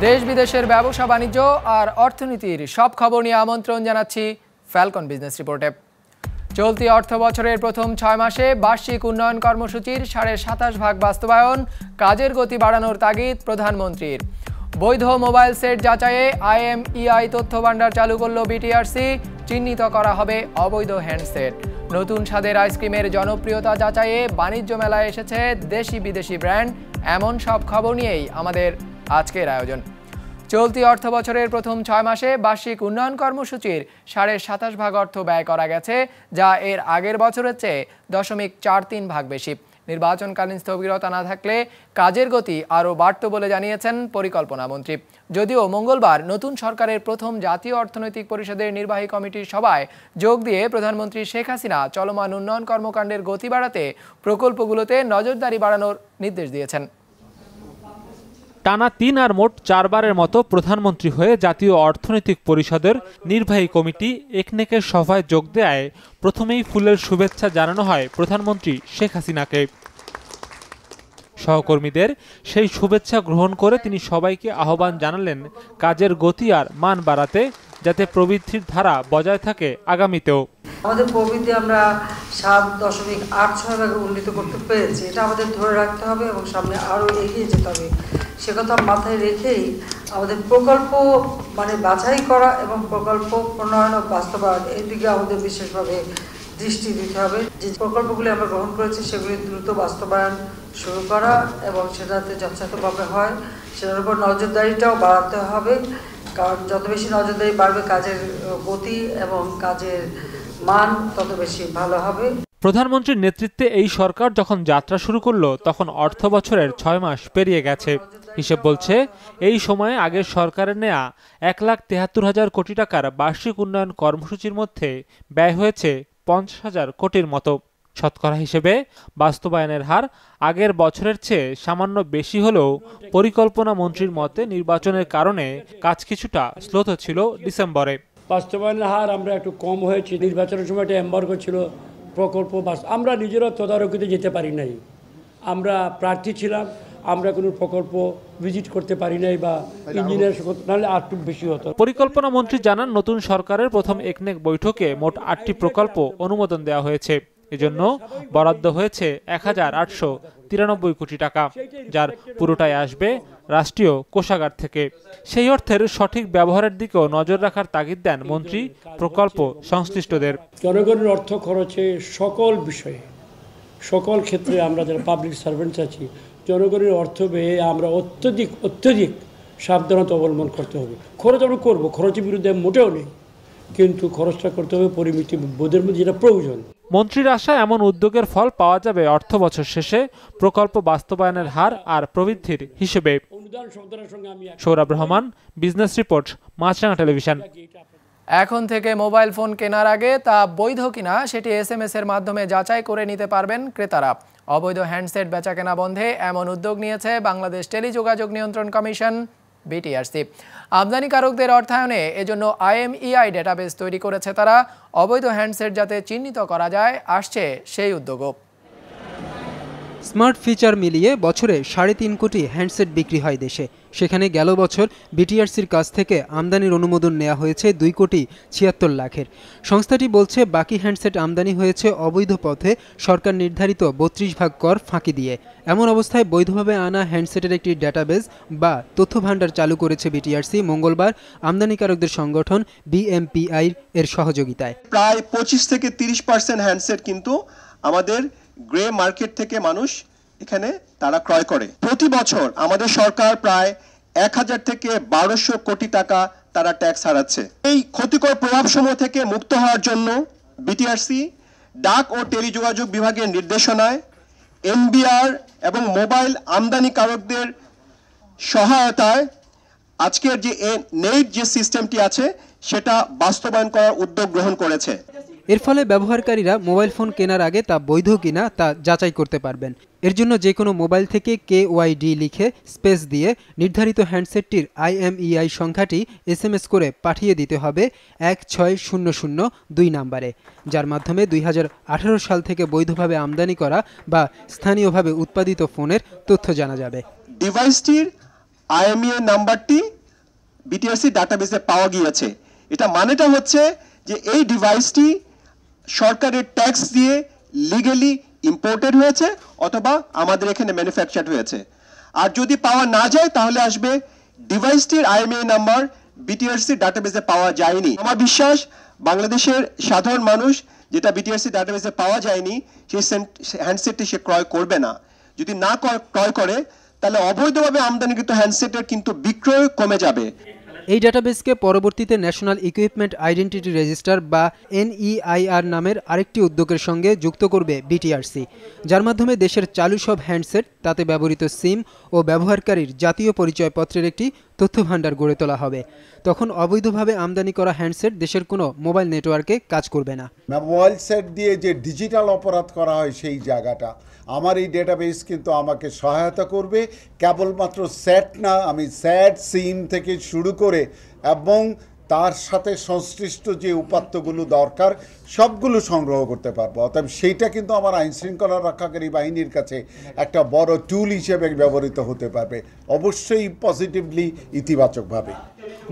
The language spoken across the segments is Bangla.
দেশ বিদেশের ব্যবসা বাণিজ্য আর অর্থনীতির সব খবর নিয়ে আমন্ত্রণ জানাচ্ছি ফ্যালকন বিজনেস রিপোর্টে। চলতি অর্থ বছরের প্রথম 6 মাসে বার্ষিক উন্নয়ন কর্মসূচির 27.5% বাস্তবায়ন, কাজের গতি বাড়ানোর তাগিদ প্রধানমন্ত্রীর। বৈধ মোবাইল সেট যাচাইয়ে IMEI তথ্য ভান্ডার চালু করল BTRC, চিহ্নিত করা হবে অবৈধ হ্যান্ডসেট। নতুন স্বাদের আইসক্রিমের জনপ্রিয়তা যাচাইয়ে বাণিজ্য মেলায় এসেছে দেশি বিদেশি ব্র্যান্ড। এমন সব খবর নিয়েই আমাদের আজকের আয়োজন। চলতি অর্থ বছরের প্রথম 6 মাসে বার্ষিক উন্নয়ন কর্মসূচির 27.5% অর্থ ব্যয় করা গেছে, যা এর আগের বছরের চেয়ে 0.43% বেশি। নির্বাচনকালীন স্থবিরতা না থাকলে কাজের গতি আরও বাড়ত বলে জানিয়েছেন পরিকল্পনা মন্ত্রী। যদিও মঙ্গলবার নতুন সরকারের প্রথম জাতীয় অর্থনৈতিক পরিষদের নির্বাহী কমিটির সভায় যোগ দিয়ে প্রধানমন্ত্রী শেখ হাসিনা চলমান উন্নয়ন কর্মকাণ্ডের গতি বাড়াতে প্রকল্পগুলোতে নজরদারি বাড়ানোর নির্দেশ দিয়েছেন। টানা 3 আর মোট 4 বারের মতো প্রধানমন্ত্রী হয়ে জাতীয় অর্থনৈতিক পরিষদের নির্বাহী কমিটি একনেকের সভায় যোগ দেয় প্রথমেই ফুলের শুভেচ্ছা জানানো হয় প্রধানমন্ত্রী শেখ হাসিনাকে। সহকর্মীদের সেই শুভেচ্ছা গ্রহণ করে তিনি সবাইকে আহ্বান জানালেন কাজের গতি আর মান বাড়াতে, যাতে প্রবৃদ্ধির ধারা বজায় থাকে আগামীতেও। আমাদের প্রবৃদ্ধি আমরা 7.86% উন্নীত করতে পেরেছি। এটা আমাদের ধরে রাখতে হবে এবং সামনে আরও এগিয়ে যেতে হবে। সে কথা মাথায় রেখেই আমাদের প্রকল্প বাছাই করা এবং প্রকল্প প্রণয়ন ও বাস্তবায়ন এই দিকে আমাদের বিশেষভাবে দৃষ্টি দিতে হবে। যে প্রকল্পগুলি আমরা গ্রহণ করেছি সেগুলি দ্রুত বাস্তবায়ন শুরু করা এবং সেটাতে যথাযথভাবে হয় সেটার উপর নজরদারিটাও বাড়াতে হবে। কারণ যত বেশি নজরদারি বাড়বে কাজের গতি এবং কাজের মান তত বেশি ভালো হবে। প্রধানমন্ত্রীর নেতৃত্বে এই সরকার যখন যাত্রা শুরু করলো তখন অর্থ বছরের 6 মাস পেরিয়ে গেছে। হিসেব বলছে এই সময়ে আগের সরকারের নেয়া 1,73,000 কোটি টাকার বার্ষিক উন্নয়ন কর্মসূচির মধ্যে ব্যয় হয়েছে 50,000 কোটির মতো। শতকরা হিসেবে বাস্তবায়নের হার আগের বছরের চেয়ে সামান্য বেশি হলেও পরিকল্পনা মন্ত্রীর মতে নির্বাচনের কারণে কাজ কিছুটা স্লোথ ছিল ডিসেম্বরে। বাস্তবায়নের হার আমরা একটু কম হয়েছে। নির্বাচনের সময় একটা এম্বার্গো ছিল, প্রকল্প আমরা নিজেরা তদারকিতে যেতে পারি নাই। আমরা প্রার্থী ছিলাম, আমরা কোনো প্রকল্প ভিজিট করতে পারি নাই বা ইঞ্জিনিয়ার নাহলে আর একটু বেশি হতো। পরিকল্পনা মন্ত্রী জানান নতুন সরকারের প্রথম একনেক বৈঠকে মোট 8টি প্রকল্প অনুমোদন দেওয়া হয়েছে। এজন্য বরাদ্দ হয়েছে 1,893 কোটি টাকা, যার পুরোটাই আসবে রাষ্ট্রীয় কোষাগার থেকে। সেই অর্থের সঠিক ব্যবহারের দিকেও নজর রাখার তাগিদ দেন মন্ত্রী প্রকল্প সংশ্লিষ্টদের। জনগণের অর্থ খরচে সকল বিষয়ে সকল ক্ষেত্রে আমরা যারা পাবলিক সার্ভেন্টস আছি জনগণের অর্থ ব্যয়ে আমরা অত্যধিক সাবধানতা অবলম্বন করতে হবে। খরচ আমরা করবো, খরচের বিরুদ্ধে মোটেও নেই, কিন্তু খরচটা করতে হবে পরিমিতি বোধের মধ্যে যেটা প্রয়োজন। মন্ত্রীর আশা এমন উদ্যোগের ফল পাওয়া যাবে অর্থ বছর শেষে প্রকল্প বাস্তবায়নের হার আর প্রবৃদ্ধির হিসেবে। সৌরভ রহমান, বিজনেস রিপোর্ট, মাছরাঙা টেলিভিশন। এখন থেকে মোবাইল ফোন কেনার আগে তা বৈধ কিনা সেটি SMS এর মাধ্যমে যাচাই করে নিতে পারবেন ক্রেতারা। অবৈধ হ্যান্ডসেট বেচাকেনা বন্ধে এমন উদ্যোগ নিয়েছে বাংলাদেশ টেলিযোগাযোগ নিয়ন্ত্রণ কমিশন BTRC। আমদানিকারকদের অর্থায়নে এজন্য IMEI ডেটাবেস তৈরি করেছে তারা। অবৈধ হ্যান্ডসেট যাতে চিহ্নিত করা যায় আসছে সেই উদ্যোগও। স্মার্ট ফিচার মিলিয়ে বছরে 3.5 কোটি হ্যান্ডসেট বিক্রি হয় দেশে। সেখানে গেল বছর BTRCর কাছ থেকে আমদানির অনুমোদন নেওয়া হয়েছে 2,76 লাখের। সংস্থাটি বলছে বাকি হ্যান্ডসেট আমদানি হয়েছে অবৈধ পথে সরকার নির্ধারিত 32% কর ফাঁকি দিয়ে। এমন অবস্থায় বৈধভাবে আনা হ্যান্ডসেটের একটি ডেটাবেস বা তথ্য ভান্ডার চালু করেছে BTRC মঙ্গলবার আমদানিকারকদের সংগঠন BMPI এর সহযোগিতায়। প্রায় 25 থেকে 30% হ্যান্ডসেট কিন্তু আমাদের গ্রে মার্কেট থেকে মানুষ এখানে তারা ক্রয় করে। প্রতি বছর আমাদের সরকার প্রায় 1,000 থেকে 1,200 কোটি টাকা তারা ট্যাক্স হারাচ্ছে। এই ক্ষতিকর প্রভাবসমূহ থেকে মুক্ত হওয়ার জন্য BTRC ডাক ও টেলিযোগাযোগ বিভাগের নির্দেশনায় NBR এবং মোবাইল আমদানিকারকদের সহায়তায় আজকের যে নেট যে সিস্টেমটি আছে সেটা বাস্তবায়ন করার উদ্যোগ গ্রহণ করেছে। এর ফলে ব্যবহারকারীরা মোবাইল ফোন কেনার আগে তা বৈধ কিনা তা যাচাই করতে পারবেন। এর জন্য যে কোনো মোবাইল থেকে KYD লিখে স্পেস দিয়ে নির্ধারিত হ্যান্ডসেটটির IMEI সংখ্যাটি SMS করে পাঠিয়ে দিতে হবে 16002 নম্বরে, যার মাধ্যমে 2018 সাল থেকে বৈধভাবে আমদানি করা বা স্থানীয়ভাবে উৎপাদিত ফোনের তথ্য জানা যাবে। ডিভাইসটির IMEI নাম্বারটি বিটিআরসি ডাটাবেসে পাওয়া গিয়েছে। এটা মানেটা হচ্ছে যে এই ডিভাইসটি সরকারের ট্যাক্স দিয়ে লিগ্যালি ইম্পোর্টেড হয়েছে অথবা আমাদের এখানে ম্যানুফ্যাকচার্ড হয়েছে। আর যদি পাওয়া না যায় তাহলে আসবে ডিভাইসটির IMEI নাম্বার বিটিআরসি ডাটাবেসে পাওয়া যায়নি। আমার বিশ্বাস বাংলাদেশের সাধারণ মানুষ যেটা বিটিআরসি ডাটাবেসে পাওয়া যায়নি সেই হ্যান্ডসেটটি সে ক্রয় করবে না। যদি না ক্রয় করে তাহলে অবৈধভাবে আমদানিকৃত হ্যান্ডসেটের কিন্তু বিক্রয় কমে যাবে। এই ডাটাবেসকে পরবর্তীতে ন্যাশনাল ইকুইপমেন্ট আইডেন্টিটি রেজিস্টার বা NEIR নামের আরেকটি উদ্যোগের সঙ্গে যুক্ত করবে বিটিআরসি, যার মাধ্যমে দেশের চালু সব হ্যান্ডসেট, তাতে ব্যবহৃত সিম ও ব্যবহারকারীর জাতীয় পরিচয়পত্রের একটি তথ্যভাণ্ডার গড়ে তোলা হবে। তখন অবৈধভাবে আমদানি করা হ্যান্ডসেট দেশের কোনো মোবাইল নেটওয়ার্কে কাজ করবে না। মোবাইল সেট দিয়ে যে ডিজিটাল অপরাধ করা হয় সেই জায়গাটা আমার এই ডেটাবেস কিন্তু আমাকে সহায়তা করবে। কেবলমাত্র সেট না, আমি সেট, সিম থেকে শুরু করে এবং তার সাথে সংশ্লিষ্ট যে উপাত্তগুলো দরকার সবগুলো সংগ্রহ করতে পারবো। অতএব সেইটা কিন্তু আমার আইনশৃঙ্খলা রক্ষাকারী বাহিনীর কাছে একটা বড় টুল হিসেবে ব্যবহৃত হতে পারবে, অবশ্যই পজিটিভলি, ইতিবাচকভাবে।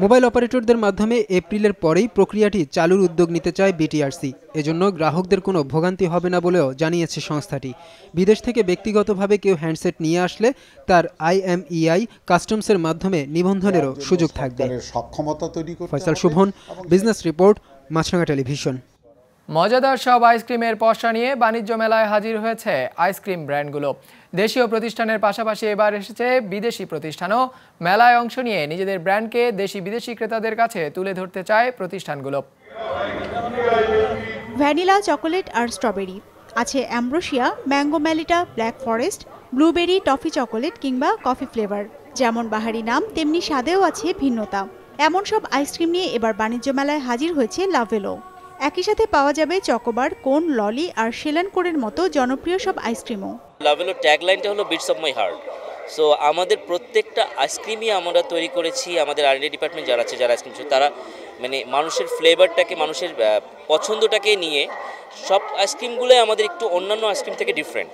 মোবাইল অপারেটরদের মাধ্যমে এপ্রিলের পরেই প্রক্রিয়াটি চালুর উদ্যোগ নিতে চায় বিটিআরসি। এজন্য গ্রাহকদের কোনো ভোগান্তি হবে না বলেও জানিয়েছে সংস্থাটি। বিদেশ থেকে ব্যক্তিগতভাবে কেউ হ্যান্ডসেট নিয়ে আসলে তার IMEI কাস্টমসের মাধ্যমে নিবন্ধনেরও সুযোগ থাকবে। সক্ষমতা তৈরি করতে হবে। ফয়সাল শুভন, বিজনেস রিপোর্ট, মাছরাঙা টেলিভিশন। মজাদার সব আইসক্রিমের পসরা নিয়ে বাণিজ্য মেলায় হাজির হয়েছে আইসক্রিম ব্র্যান্ডগুলো। দেশীয় প্রতিষ্ঠানের পাশাপাশি এবার এসেছে বিদেশি প্রতিষ্ঠানও। মেলায় অংশ নিয়ে নিজেদের ব্র্যান্ডকে দেশি বিদেশি ক্রেতাদের কাছে তুলে ধরতে চায় প্রতিষ্ঠানগুলো। ভ্যানিলা, চকোলেট আর স্ট্রবেরি আছে, অ্যাম্ব্রোসিয়া, ম্যাঙ্গো ম্যালিটা, black forest, blueberry, toffee chocolate কিংবা কফি ফ্লেভার। যেমন বাহারি নাম তেমনি স্বাদেও আছে ভিন্নতা। এমন সব আইসক্রিম নিয়ে এবার বাণিজ্য মেলায় হাজির হয়েছে লাভেলো। একই সাথে পাওয়া যাবে চকোবার, কোন, ললি আর শেলান কোরের মতো জনপ্রিয় সব আইসক্রিমও। লাভেলো ট্যাগলাইনটা হলো beats of my heart. So আমাদের প্রত্যেকটা আইসক্রিমই আমরা তৈরি করেছি, আমাদের R&D ডিপার্টমেন্ট যারা আছে, যারা আইসক্রিম তারা মানে মানুষের ফ্লেভারটাকে, মানুষের পছন্দটাকে নিয়ে সব আইসক্রিমগুলোই আমাদের একটু অন্যান্য আইসক্রিম থেকে ডিফারেন্ট,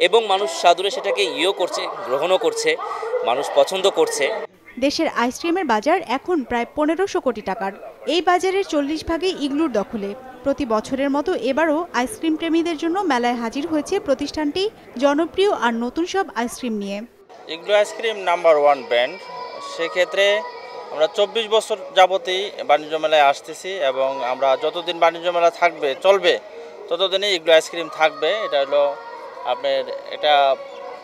এবং মানুষ সাদরে সেটাকে করছে, গ্রহণও করছে, মানুষ পছন্দ করছে। দেশের আইসক্রিমের বাজার এখন প্রায় 1500 কোটি টাকার। এই বাজারের 40 ভাগই ইগলুর দখলে। প্রতি বছরের মতো এবারও আইসক্রিম প্রেমীদের জন্য মেলায় হাজির হয়েছে প্রতিষ্ঠানটি জনপ্রিয় আর নতুন সব আইসক্রিম নিয়ে। Igloo ice cream number 1 brand. সেক্ষেত্রে আমরা 24 বছর যাবতই বাণিজ্য মেলায় আসতেছি, এবং আমরা যতদিন বাণিজ্য মেলা চলবে ততদিনই ইগলু আইসক্রিম থাকবে। এটা হলো আপনার এটা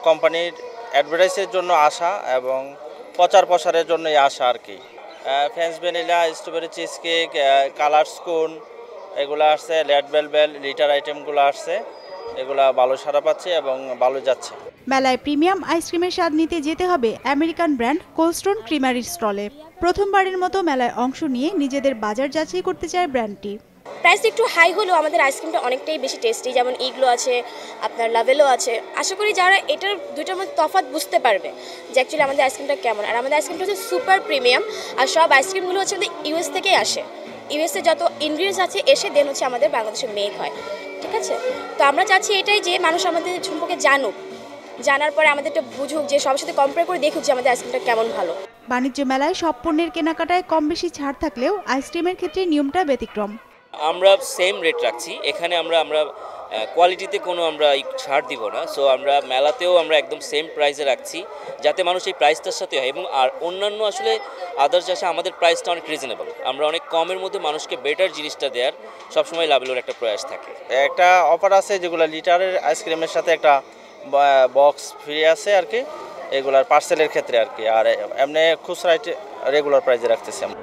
কোম্পানির অ্যাডভার্টাইজের জন্য আসা এবং প্রচার প্রসারের জন্যই আসা আর কি। French vanilla, strawberry cheese cake, colour scone এগুলো আসছে, রেড ভেলভেট, লিটার আইটেমগুলো আসছে, এগুলা ভালো সাড়া পাচ্ছে এবং ভালো যাচ্ছে। মেলায় প্রিমিয়াম আইসক্রিমের স্বাদ নিতে যেতে হবে আমেরিকান ব্র্যান্ড কোল্ডস্টোন ক্রিমারির স্টলে। প্রথমবারের মতো মেলায় অংশ নিয়ে নিজেদের বাজার যাচাই করতে চায় ব্র্যান্ডটি। প্রাইস একটু হাই হলেও আমাদের আইসক্রিমটা অনেকটাই বেশি টেস্টি। যেমন ইগলো আছে, আপনার লাভেলো আছে। আশা করি যারা এটার দুইটার মধ্যে তফাৎ বুঝতে পারবে যে অ্যাকচুয়ালি আমাদের আইসক্রিমটা কেমন। আর আমাদের আইসক্রিমটা হচ্ছে সুপার প্রিমিয়াম, আর সব আইসক্রিমগুলো হচ্ছে আমাদের US থেকেই আসে। US-এ যত ইনগ্রিডিয়েন্টস আছে এসে দেন হচ্ছে আমাদের বাংলাদেশে মেক হয়, ঠিক আছে? তো আমরা চাচ্ছি এটাই যে মানুষ আমাদের সম্পর্কে জানুক, জানার পরে আমাদেরটা বুঝুক, যে সবার সাথে কম্পেয়ার করে দেখুক যে আমাদের আইসক্রিমটা কেমন ভালো। বাণিজ্য মেলায় সব পণ্যের কেনাকাটায় কম বেশি ছাড় থাকলেও আইসক্রিমের ক্ষেত্রে নিয়মটা ব্যতিক্রম। আমরা সেম রেট রাখছি এখানে, আমরা কোয়ালিটিতে কোনো আমরা ছাড় দিব না। সো আমরা মেলাতেও আমরা একদম সেম প্রাইসে রাখছি, যাতে মানুষ এই প্রাইসটার সাথে হয়। এবং আর অন্যান্য আসলে আদার্স আসে আমাদের প্রাইসটা অনেক রিজনেবল, আমরা অনেক কমের মধ্যে মানুষকে বেটার জিনিসটা দেওয়ার সবসময় লাভেলোর একটা প্রয়াস থাকে। একটা অফার আছে যেগুলো লিটারের আইসক্রিমের সাথে একটা বক্স ফ্রি আছে আর কি, এগুলার পার্সেলের ক্ষেত্রে আর কি। আর এমনি খুচরা রেগুলার প্রাইসে রাখতেছি আমরা।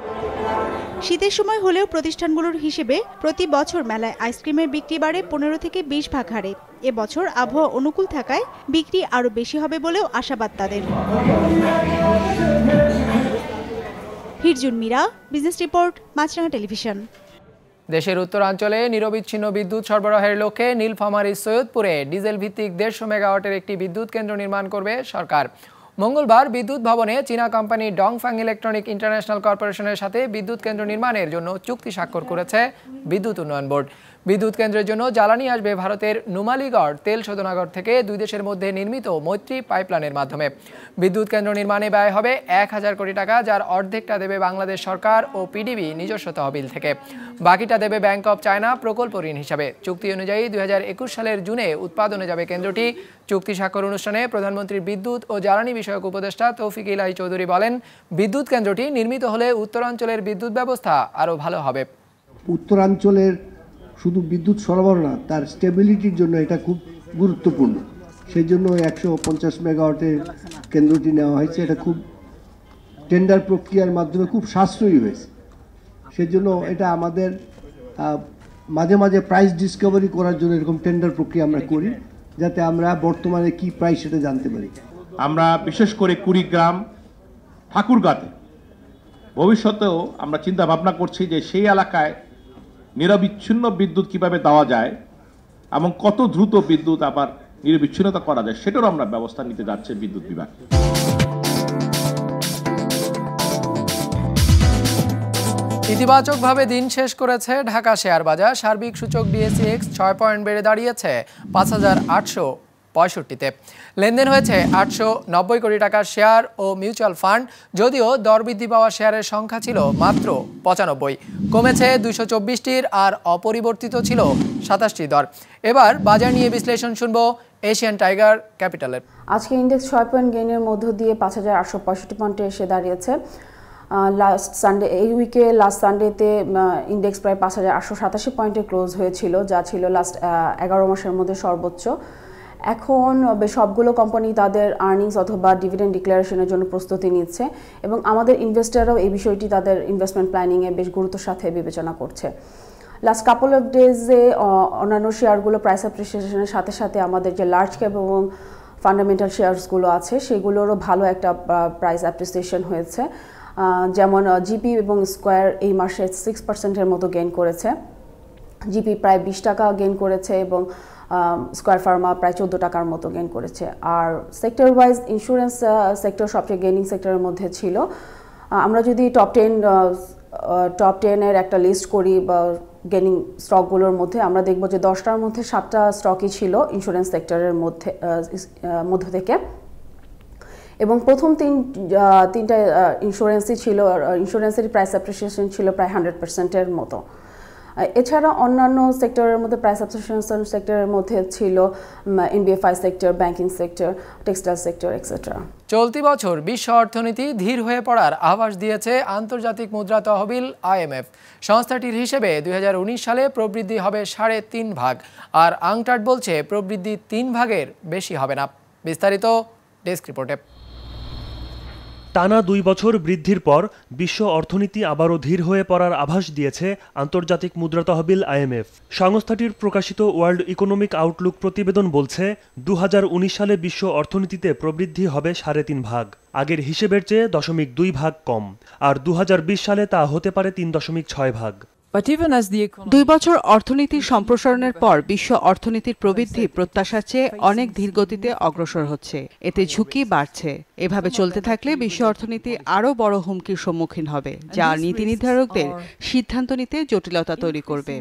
শীতের সময় হলেও প্রতিষ্ঠানগুলোর হিসেবে প্রতি বছর মেলায় আইসক্রিমের বিক্রি বাড়ে 15 থেকে 20 ভাগ হারে। এবছর আবহাওয়া অনুকূল থাকায় বিক্রি আরও বেশি হবে বলেও আশাবাদ তাদের। হিরজুন মিরা, বিজনেস রিপোর্ট, মাছরাঙা টেলিভিশন। দেশের উত্তরাঞ্চলে নিরবিচ্ছিন্ন বিদ্যুৎ সরবরাহের লক্ষ্যে নীলফামারীর সৈয়দপুরে ডিজেল ভিত্তিক 150 মেগাওয়াটের একটি বিদ্যুৎ কেন্দ্র নির্মাণ করবে সরকার। মঙ্গলবার বিদ্যুৎ ভবনে চীনা কোম্পানি ডংফ্যাং ইলেকট্রনিক ইন্টারন্যাশনাল কর্পোরেশনের সাথে বিদ্যুৎ কেন্দ্র নির্মাণের জন্য চুক্তি স্বাক্ষর করেছে বিদ্যুৎ উন্নয়ন বোর্ড। বিদ্যুৎ কেন্দ্রের জন্য জ্বালানি আসবে ভারতের নুমালীগড় তেল শোধনাগার থেকে দুই দেশের মধ্যে নির্মিত মৈত্রী পাইপলাইনের মাধ্যমে। বিদ্যুৎ কেন্দ্র নির্মাণে ব্যয় হবে 1000 কোটি টাকা, যার অর্ধেকটা দেবে বাংলাদেশ সরকার ও পিডিবি নিজস্ব তহবিল থেকে, বাকিটা দেবে ব্যাংক অব চায়না প্রকল্প ঋণ হিসাবে। চুক্তি অনুযায়ী 2021 সালের জুনে উৎপাদনে যাবে কেন্দ্রটি। চুক্তি স্বাক্ষর অনুষ্ঠানে প্রধানমন্ত্রীর বিদ্যুৎ ও জ্বালানি বিষয়ক উপদেষ্টা তৌফিক ইলাহি চৌধুরী বলেন, বিদ্যুৎ কেন্দ্রটি নির্মিত হলে উত্তরাঞ্চলের বিদ্যুৎ ব্যবস্থা আরও ভালো হবে। উত্তরাঞ্চলের শুধু বিদ্যুৎ সরবরাহ না, তার স্টেবিলিটির জন্য এটা খুব গুরুত্বপূর্ণ। সেই জন্য 150 মেগাওয়াটের কেন্দ্রটি নেওয়া হয়েছে। এটা খুব টেন্ডার প্রক্রিয়ার মাধ্যমে খুব সাশ্রয়ী হয়েছে। সেজন্য এটা আমাদের মাঝে মাঝে প্রাইস ডিসকভারি করার জন্য এরকম টেন্ডার প্রক্রিয়া আমরা করি, যাতে আমরা বর্তমানে কি প্রাইস সেটা জানতে পারি। আমরা বিশেষ করে কুড়িগ্রাম, ঠাকুরগাঁতে ভবিষ্যতেও আমরা চিন্তা ভাবনা করছি যে সেই এলাকায় নিরবিচ্ছিন্ন বিদ্যুৎ কিভাবে দেওয়া যায় এবং কত দ্রুত বিদ্যুৎ আবার নিরবিচ্ছিন্নতা করা যায়, সেটারও আমরা ব্যবস্থা নিতে যাচ্ছে বিদ্যুৎ বিভাগ। ইতিবাচকভাবে দিন শেষ করেছে ঢাকা শেয়ার বাজার। সার্বিক সূচক ডিএসইএক্স 6 পয়েন্ট বেড়ে দাঁড়িয়েছে 5865-তে। লেনদেন হয়েছে 890 কোটি টাকার শেয়ার ও মিউচুয়াল ফান্ড। যদিও দর বৃদ্ধি পাওয়া শেয়ারের সংখ্যা ছিল মাত্র 95, কমেছে 224টির, আর অপরিবর্তিত ছিল 27টি দর। এবার বাজার নিয়ে বিশ্লেষণ শুনবো এশিয়ান টাইগার ক্যাপিটালের। আজকে ইন্ডেক্স 6 পয়েন্ট গেইনের মধ্য দিয়ে 5865 পয়েন্টে এসে দাঁড়িয়েছে। লাস্ট সানডে, এই উইকে লাস্ট সানডেতে ইন্ডেক্স প্রায় 5887 পয়েন্টে ক্লোজ হয়েছিল, যা ছিল লাস্ট 11 মাসের মধ্যে সর্বোচ্চ। এখন সবগুলো কোম্পানি তাদের আর্নিংস অথবা ডিভিডেন্ড ডিক্লারেশনের জন্য প্রস্তুতি নিচ্ছে এবং আমাদের ইনভেস্টররাও এই বিষয়টি তাদের ইনভেস্টমেন্ট প্ল্যানিংয়ে বেশ গুরুত্বের সাথে বিবেচনা করছে। লাস্ট কাপল অফ ডেজে অন্যান্য শেয়ারগুলো প্রাইস অ্যাপ্রিসিয়েশনের সাথে সাথে আমাদের যে লার্জ ক্যাপ এবং ফান্ডামেন্টাল শেয়ারসগুলো আছে সেগুলোরও ভালো একটা প্রাইস অ্যাপ্রিসিয়েশন হয়েছে। যেমন জিপি এবং স্কোয়ার এই মাসে 6%-এর মতো গেইন করেছে। জিপি প্রায় 20 টাকা গেইন করেছে এবং স্কোয়ার ফার্মা প্রায় 14 টাকার মতো গেইন করেছে। আর সেক্টর ওয়াইজ ইন্স্যুরেন্স সেক্টর সবচেয়ে গেইনিং সেক্টরের মধ্যে ছিল। আমরা যদি টপ 10-এর একটা লিস্ট করি বা গেইনিং স্টকগুলোর মধ্যে, আমরা দেখব যে 10টার মধ্যে 7টা স্টকই ছিল ইন্স্যুরেন্স সেক্টরের মধ্য থেকে, এবং প্রথম তিনটা ইন্স্যুরেন্সই ছিল, ইন্স্যুরেন্সের প্রাইস অ্যাপ্রিসিয়েশন ছিল প্রায় 100%-এর মতো। এছাড়া অন্যান্য সেক্টরের মধ্যে প্রাইস অ্যাপ্রিসিয়েশন সেক্টরের মধ্যে ছিল NBFI sector, banking sector, textile sector etcetera. চলতি বছর বিশ্ব অর্থনীতি ধীর হয়ে পড়ার আভাস দিয়েছে আন্তর্জাতিক মুদ্রা তহবিল IMF। সংস্থাটির হিসেবে 2019 সালে প্রবৃদ্ধি হবে 3.5 আর আংটার্ড বলছে প্রবৃদ্ধি 3 ভাগের বেশি হবে না। বিস্তারিত ডেস্ক রিপোর্টে। টানা 2 বছর বৃদ্ধির পর বিশ্ব অর্থনীতি আবারও ধীর হয়ে পড়ার আভাস দিয়েছে আন্তর্জাতিক মুদ্রা তহবিল IMF। সংস্থাটির প্রকাশিত ওয়ার্ল্ড ইকোনমিক আউটলুক প্রতিবেদন বলছে 2019 সালে বিশ্ব অর্থনীতিতে প্রবৃদ্ধি হবে 3.5 ভাগ, আগের হিসেবের চেয়ে 0.2 ভাগ কম, আর 2020 সালে তা হতে পারে 3.6 ভাগ। 2 বছর অর্থনীতির সম্প্রসারণের পর বিশ্ব অর্থনীতির প্রবৃদ্ধি প্রত্যাশার চেয়ে অনেক ধীরগতিতে অগ্রসর হচ্ছে। এতে ঝুঁকি বাড়ছে। এভাবে চলতে থাকলে বিশ্ব অর্থনীতি আরও বড় হুমকির সম্মুখীন হবে, যা নীতি নির্ধারকদের সিদ্ধান্ত নিতে জটিলতা তৈরি করবে।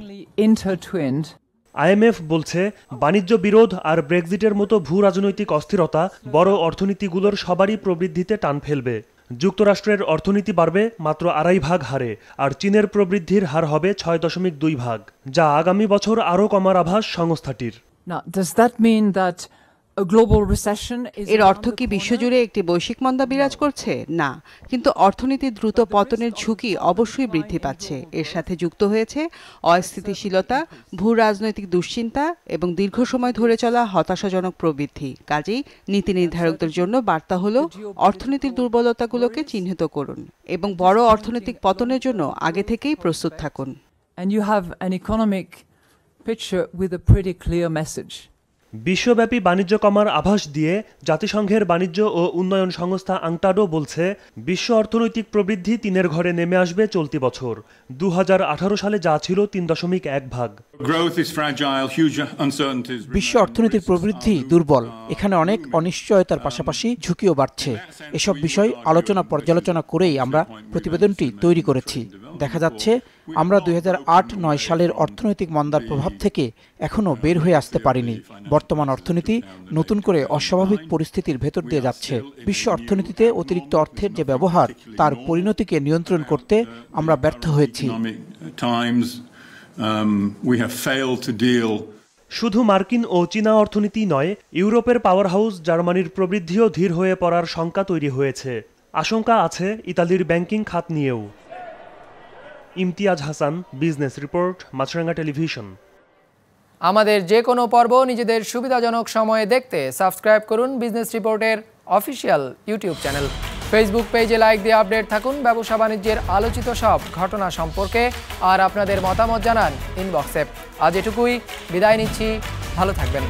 IMF বলছে বাণিজ্য বিরোধ আর ব্রেক্সিটের মতো ভূ রাজনৈতিক অস্থিরতা বড় অর্থনীতিগুলোর সবারই প্রবৃদ্ধিতে টান ফেলবে। যুক্তরাষ্ট্রের অর্থনীতি বাড়বে মাত্র 2.5 ভাগ হারে, আর চীনের প্রবৃদ্ধির হার হবে 6.2 ভাগ, যা আগামী বছর আরও কমার আভাস সংস্থাটির। এর অর্থ কি বিশ্বজুড়ে একটি বৈশ্বিক মন্দা বিরাজ করছে? না, কিন্তু অর্থনীতির দ্রুত পতনের ঝুঁকি অবশ্যই বৃদ্ধি পাচ্ছে। এর সাথে যুক্ত হয়েছে অস্থিতিশীলতা, ভূ রাজনৈতিক দুশ্চিন্তা এবং দীর্ঘ সময় ধরে চলা হতাশাজনক প্রবৃদ্ধি। কাজেই নীতি নির্ধারকদের জন্য বার্তা হলো অর্থনীতির দুর্বলতাগুলোকে চিহ্নিত করুন এবং বড় অর্থনৈতিক পতনের জন্য আগে থেকেই প্রস্তুত থাকুন। বিশ্বব্যাপী বাণিজ্য কমার আভাস দিয়ে জাতিসংঘের বাণিজ্য ও উন্নয়ন সংস্থা আংটাডো বলছে বিশ্ব অর্থনৈতিক প্রবৃদ্ধি 3-এর ঘরে নেমে আসবে চলতি বছর। 2018 সালে যা ছিল 3.1 ভাগ। বিশ্ব অর্থনীতির প্রবৃদ্ধি দুর্বল। এখানে অনেক অনিশ্চয়তার পাশাপাশি ঝুঁকিও বাড়ছে। এসব বিষয় আলোচনা পর্যালোচনা করেই আমরা প্রতিবেদনটি তৈরি করেছি। দেখা যাচ্ছে আমরা 2008-9 সালের অর্থনৈতিক মন্দার প্রভাব থেকে এখনও বের হয়ে আসতে পারিনি। বর্তমান অর্থনীতি নতুন করে অস্বাভাবিক পরিস্থিতির ভেতর দিয়ে যাচ্ছে। বিশ্ব অর্থনীতিতে অতিরিক্ত অর্থের যে ব্যবহার, তার পরিণতিকে নিয়ন্ত্রণ করতে আমরা ব্যর্থ হয়েছি। শুধু মার্কিন ও চীনা অর্থনীতি নয়, ইউরোপের পাওয়ার হাউস জার্মানির প্রবৃদ্ধিও ধীর হয়ে পড়ার শঙ্কা তৈরি হয়েছে। আশঙ্কা আছে ইতালির ব্যাংকিং খাত নিয়েও। ইমতিয়াজ হাসান, বিজনেস রিপোর্ট, মাছরাঙ্গা টেলিভিশন। আমাদের যে কোনো পর্ব নিজেদের সুবিধাজনক সময়ে দেখতে সাবস্ক্রাইব করুন বিজনেস রিপোর্টের অফিসিয়াল ইউটিউব চ্যানেল। ফেসবুক পেজে লাইক দিয়ে আপডেট থাকুন ব্যবসা বাণিজ্যের আলোচিত সব ঘটনা সম্পর্কে, আর আপনাদের মতামত জানান ইনবক্সে। আজ এটুকুই, বিদায় নিচ্ছি, ভালো থাকবেন।